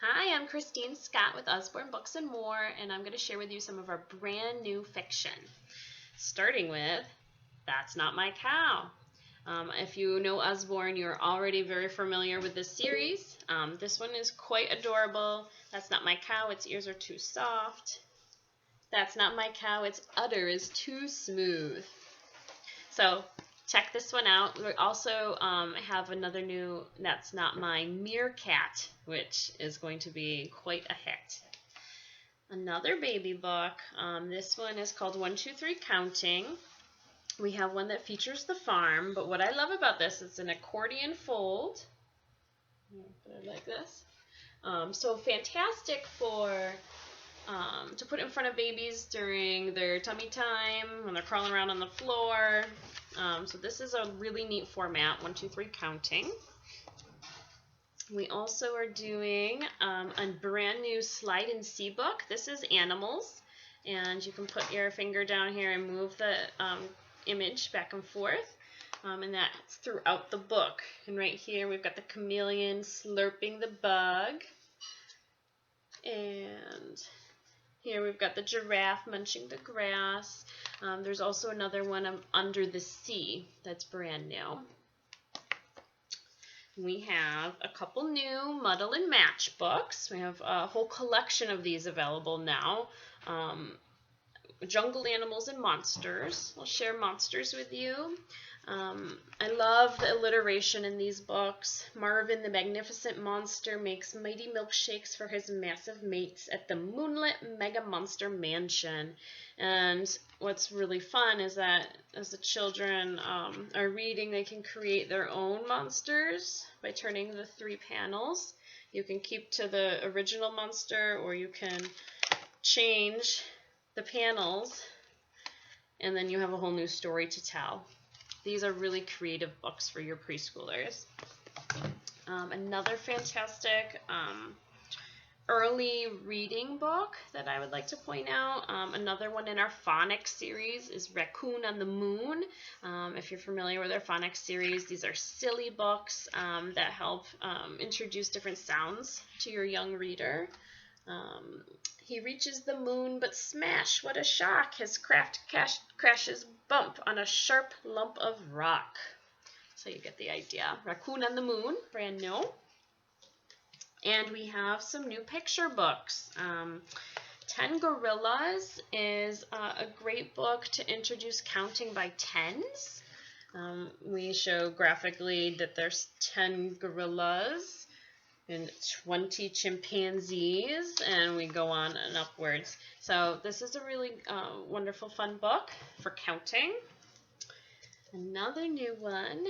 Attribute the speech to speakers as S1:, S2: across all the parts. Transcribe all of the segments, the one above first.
S1: Hi, I'm Christine Scott with Usborne Books More, and I'm going to share with you some of our brand new fiction. Starting with That's Not My Cow. If you know Usborne, you're already very familiar with this series. This one is quite adorable. That's not my cow, its ears are too soft. That's not my cow, its udder is too smooth. So check this one out. We also have another new That's Not My Meerkat, which is going to be quite a hit. Another baby book. This one is called 1, 2, 3 Counting. We have one that features the farm, but what I love about this is an accordion fold. Put it like this. So fantastic for to put in front of babies during their tummy time when they're crawling around on the floor. So this is a really neat format, 1, 2, 3 Counting. We also are doing a brand new slide and see book. This is animals, and you can put your finger down here and move the image back and forth, and that's throughout the book. And right here we've got the chameleon slurping the bug, and here we've got the giraffe munching the grass. There's also another one of Under the Sea that's brand new. We have a couple new Muddle and Match books. We have a whole collection of these available now. Jungle Animals and Monsters. I'll share monsters with you. I love the alliteration in these books. Marvin the Magnificent Monster makes mighty milkshakes for his massive mates at the Moonlit Mega Monster Mansion. And what's really fun is that as the children are reading, they can create their own monsters by turning the 3 panels. You can keep to the original monster, or you can change the panels, and then you have a whole new story to tell. These are really creative books for your preschoolers. Another fantastic early reading book that I would like to point out, another one in our phonics series, is Raccoon on the Moon. If you're familiar with our phonics series, these are silly books that help introduce different sounds to your young reader. He reaches the moon, but smash, what a shock! His craft crashes bump on a sharp lump of rock. So you get the idea. Raccoon on the Moon, brand new. And we have some new picture books. 10 Gorillas is a great book to introduce counting by tens. We show graphically that there's 10 gorillas and 20 chimpanzees, and we go on and upwards. So this is a really wonderful, fun book for counting. Another new one.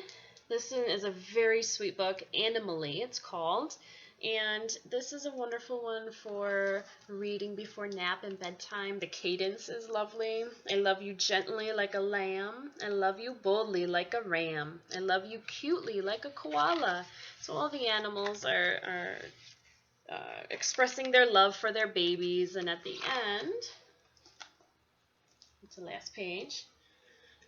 S1: This one is a very sweet book, Animally it's called. And this is a wonderful one for reading before nap and bedtime. The cadence is lovely. I love you gently like a lamb. I love you boldly like a ram. I love you cutely like a koala. So all the animals are expressing their love for their babies. And at the end, it's the last page.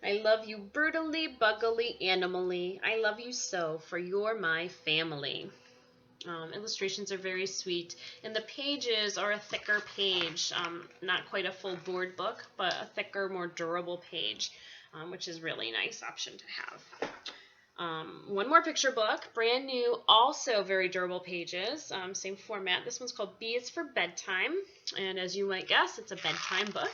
S1: I love you brutally, buggily, animally. I love you so, for you're my family. Illustrations are very sweet, and the pages are a thicker page, not quite a full board book, but a thicker, more durable page, which is really nice option to have. One more picture book, brand new, also very durable pages, same format. This one's called B is for Bedtime, and as you might guess, it's a bedtime book,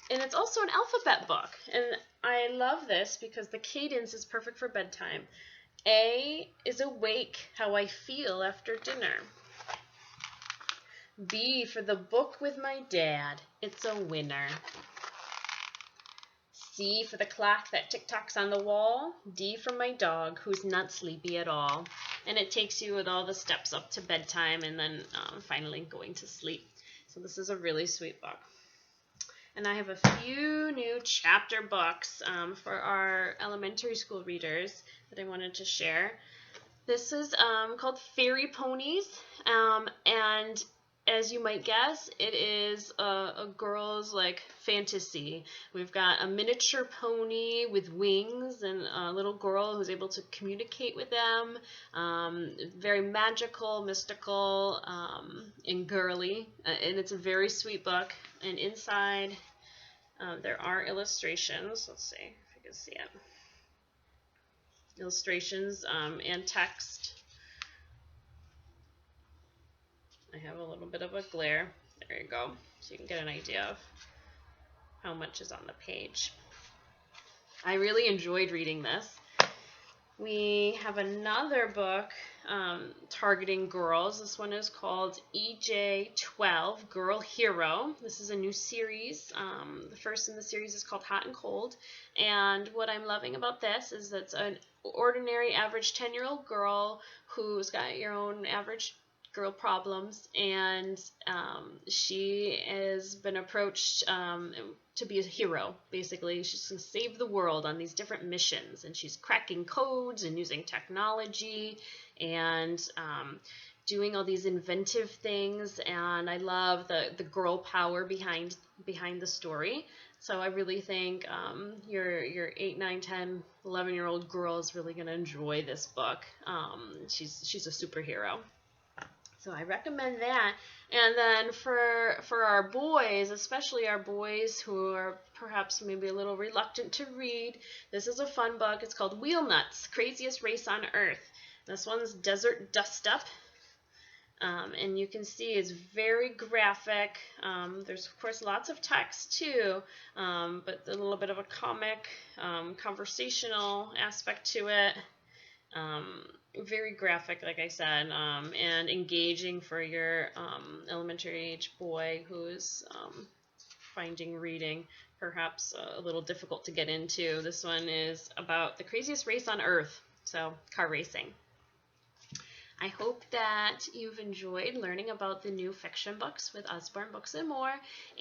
S1: and it's also an alphabet book, and I love this because the cadence is perfect for bedtime. A is awake, how I feel after dinner. B for the book with my dad, it's a winner. C for the clock that tick-tocks on the wall. D for my dog, who's not sleepy at all. And it takes you with all the steps up to bedtime and then finally going to sleep. So this is a really sweet book. And I have a few new chapter books for our elementary school readers that I wanted to share. This is called Fairy Ponies, and as you might guess, it is a girl's like fantasy. We've got a miniature pony with wings and a little girl who's able to communicate with them. Very magical, mystical, and girly. And it's a very sweet book. And inside, there are illustrations. Let's see if you can see it. Illustrations and text. I have a little bit of a glare. There you go. So you can get an idea of how much is on the page. I really enjoyed reading this. We have another book targeting girls. This one is called EJ12, Girl Hero. This is a new series. The first in the series is called Hot and Cold. And what I'm loving about this is that it's an ordinary, average 10-year-old girl who's got your own average girl problems, and she has been approached to be a hero. Basically, she's going to save the world on these different missions, and she's cracking codes and using technology and doing all these inventive things. And I love the girl power behind the story. So I really think your 8, 9, 10, 11-year-old girl is really going to enjoy this book. She's a superhero. So I recommend that. And then for our boys, especially our boys who are perhaps maybe a little reluctant to read, this is a fun book. It's called Wheel Nuts, Craziest Race on Earth. This one's Desert Dust Up. And you can see it's very graphic. There's, of course, lots of text too, but a little bit of a comic, conversational aspect to it. Very graphic, like I said, and engaging for your elementary age boy who's finding reading perhaps a little difficult to get into. This one is about the craziest race on earth, so car racing. I hope that you've enjoyed learning about the new fiction books with Usborne Books More,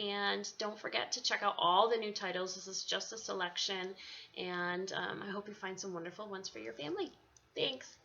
S1: and don't forget to check out all the new titles. This is just a selection, and I hope you find some wonderful ones for your family. Thanks.